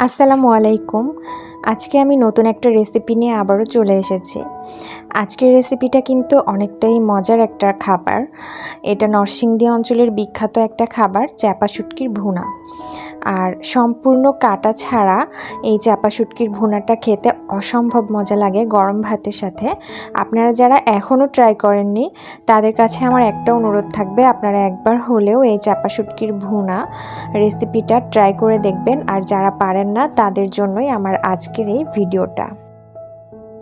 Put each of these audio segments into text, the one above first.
আসসালামু আলাইকুম। আজকে আমি নতুন একটা রেসিপি নিয়ে আবারও চলে এসেছি। আজকের রেসিপিটা কিন্তু অনেকটাই মজার একটা খাবার। এটা নরসিংদী অঞ্চলের বিখ্যাত একটা খাবার, চেপা শুটকির ভুনা। আর সম্পূর্ণ কাটা ছাড়া এই চেপা শুটকির ভুনাটা খেতে অসম্ভব মজা লাগে গরম ভাতের সাথে। আপনারা যারা এখনও ট্রাই করেননি তাদের কাছে আমার একটা অনুরোধ থাকবে, আপনারা একবার হলেও এই চেপা শুটকির ভুনা রেসিপিটা ট্রাই করে দেখবেন। আর যারা পারেন না তাদের জন্যই আমার আজকের এই ভিডিওটা।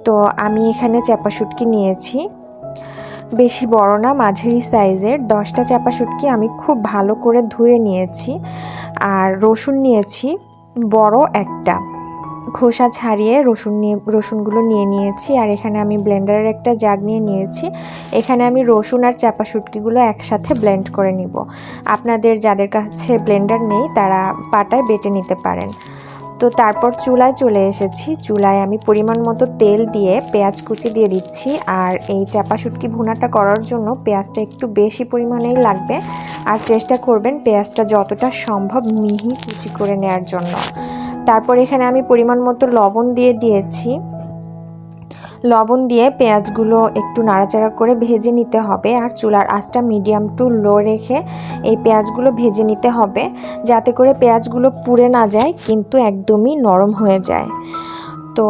তো আমি এখানে চেপা শুটকি নিয়েছি, বেশি বড় না, মাঝারি সাইজের 10টা চেপা শুটকি আমি খুব ভালো করে ধুয়ে নিয়েছি। আর রসুন নিয়েছি বড় একটা, খোসা ছাড়িয়ে রসুনগুলো নিয়ে নিয়েছি। আর এখানে আমি ব্লেন্ডারের একটা জাগ নিয়ে নিয়েছি। এখানে আমি রসুন আর চেপা শুটকিগুলো একসাথে ব্লেন্ড করে নিব। আপনাদের যাদের কাছে ব্লেন্ডার নেই তারা পাটায় বেটে নিতে পারেন। তো তারপর চুলায় চলে এসেছি। চুলায় আমি পরিমাণ মতো তেল দিয়ে পেঁয়াজ কুচি দিয়ে দিচ্ছি। আর এই চেপা শুটকি ভুনাটা করার জন্য পেঁয়াজটা একটু বেশি পরিমাণেই লাগবে। আর চেষ্টা করবেন পেঁয়াজটা যতটা সম্ভব মিহি কুচি করে নেওয়ার জন্য। তারপর এখানে আমি পরিমাণ মতো লবণ দিয়ে দিয়েছি। লবণ দিয়ে পেঁয়াজগুলো একটু নাড়াচাড়া করে ভেজে নিতে হবে। আর চুলার আঁচটা মিডিয়াম টু লো রেখে এই পেঁয়াজগুলো ভেজে নিতে হবে, যাতে করে পেঁয়াজগুলো পুড়ে না যায় কিন্তু একদমই নরম হয়ে যায়। তো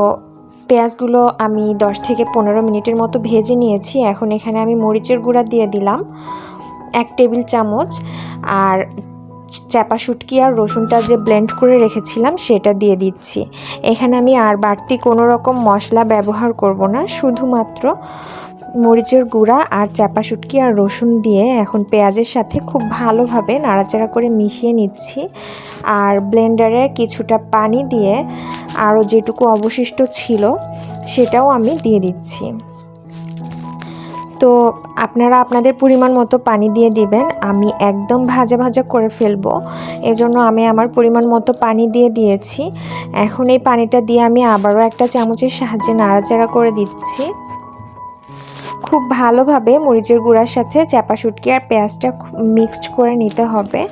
পেঁয়াজগুলো আমি 10 থেকে 15 মিনিটের মতো ভেজে নিয়েছি। এখন এখানে আমি মরিচের গুঁড়া দিয়ে দিলাম 1 টেবিল চামচ। আর চেপা শুটকি আর রসুনটা যে ব্লেন্ড করে রেখেছিলাম সেটা দিয়ে দিচ্ছি। এখানে আমি আর বাড়তি কোনো রকম মশলা ব্যবহার করব না, শুধুমাত্র মরিচের গুঁড়া আর চেপা শুটকি আর রসুন দিয়ে এখন পেঁয়াজের সাথে খুব ভালোভাবে নাড়াচাড়া করে মিশিয়ে নিচ্ছি। আর ব্লেন্ডারে কিছুটা পানি দিয়ে আরও যেটুকু অবশিষ্ট ছিল সেটাও আমি দিয়ে দিচ্ছি। তো আপনারা আপনাদের পরিমাণ মতো পানি দিয়ে দিবেন। আমি একদম ভাজা ভাজা করে ফেলবো, এজন্য আমি আমার পরিমাণ মতো পানি দিয়ে দিয়েছি। এখন এই পানিটা দিয়ে আমি আবারও একটা চামচের সাহায্যে নাড়াচাড়া করে দিচ্ছি। খুব ভালোভাবে মরিচের গুঁড়ার সাথে চেপা শুটকি আর পেঁয়াজটা মিক্সড করে নিতে হবে।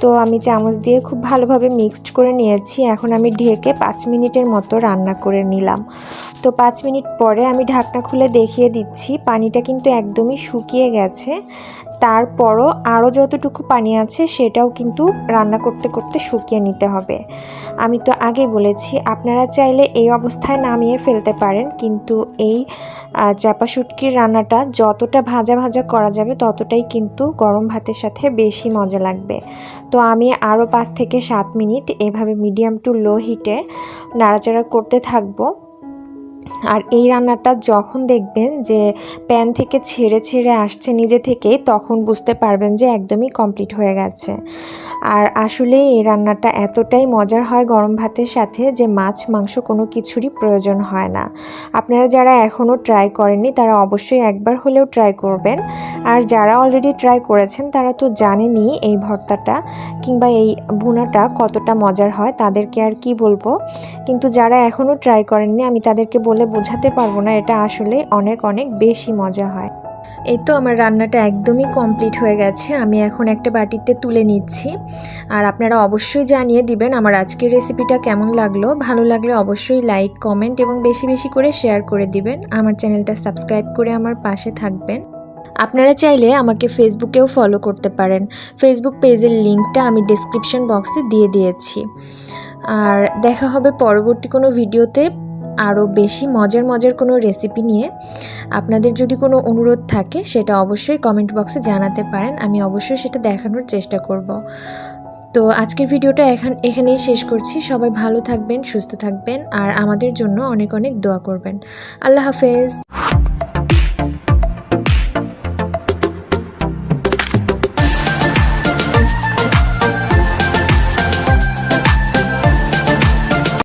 তো আমি চামচ দিয়ে খুব ভালোভাবে মিক্সড করে নিয়েছি। এখন আমি ঢেকে 5 মিনিটের মতো রান্না করে নিলাম। তো 5 মিনিট পরে আমি ঢাকনা খুলে দেখিয়ে দিচ্ছি, পানিটা কিন্তু একদমই শুকিয়ে গেছে। তারপরও আরও যতটুকু পানি আছে সেটাও কিন্তু রান্না করতে করতে শুকিয়ে নিতে হবে। আমি তো আগেই বলেছি আপনারা চাইলে এই অবস্থায় নামিয়ে ফেলতে পারেন, কিন্তু এই চেপা শুটকির রান্নাটা যতটা ভাজা ভাজা করা যাবে ততটাই কিন্তু গরম ভাতের সাথে বেশি মজা লাগবে। তো আমি আরও 5 থেকে 7 মিনিট এভাবে মিডিয়াম টু লো হিটে নাড়াচাড়া করতে থাকবো। আর এই রান্নাটা যখন দেখবেন যে প্যান থেকে ছেড়ে ছেড়ে আসছে নিজে থেকেই, তখন বুঝতে পারবেন যে একদমই কমপ্লিট হয়ে গেছে। আর আসলে এই রান্নাটা এতটাই মজার হয় গরম ভাতের সাথে যে মাছ মাংস কোনো কিছুরই প্রয়োজন হয় না। আপনারা যারা এখনও ট্রাই করেননি তারা অবশ্যই একবার হলেও ট্রাই করবেন। আর যারা অলরেডি ট্রাই করেছেন তারা তো জানেনই এই ভর্তাটা কিংবা এই ভুনাটা কতটা মজার হয়, তাদেরকে আর কি বলবো। কিন্তু যারা এখনও ট্রাই করেননি আমি তাদেরকে বলে বোঝাতে পারবো না, এটা আসলে অনেক অনেক বেশি মজা হয়। এই তো আমার রান্নাটা একদমই কমপ্লিট হয়ে গেছে। আমি এখন একটা বাটিতে তুলে নিচ্ছি। আর আপনারা অবশ্যই জানিয়ে দিবেন আমার আজকের রেসিপিটা কেমন লাগলো। ভালো লাগলে অবশ্যই লাইক, কমেন্ট এবং বেশি বেশি করে শেয়ার করে দিবেন। আমার চ্যানেলটা সাবস্ক্রাইব করে আমার পাশে থাকবেন। আপনারা চাইলে আমাকে ফেসবুকেও ফলো করতে পারেন। ফেসবুক পেজের লিঙ্কটা আমি ডেসক্রিপশন বক্সে দিয়ে দিয়েছি। আর দেখা হবে পরবর্তী কোনো ভিডিওতে আরও বেশি মজার মজার কোনো রেসিপি নিয়ে। আপনাদের যদি কোনো অনুরোধ থাকে সেটা অবশ্যই কমেন্ট বক্সে জানাতে পারেন, আমি অবশ্যই সেটা দেখানোর চেষ্টা করব। তো আজকের ভিডিওটা এখানেই শেষ করছি। সবাই ভালো থাকবেন, সুস্থ থাকবেন আর আমাদের জন্য অনেক অনেক দোয়া করবেন। আল্লাহ হাফেজ।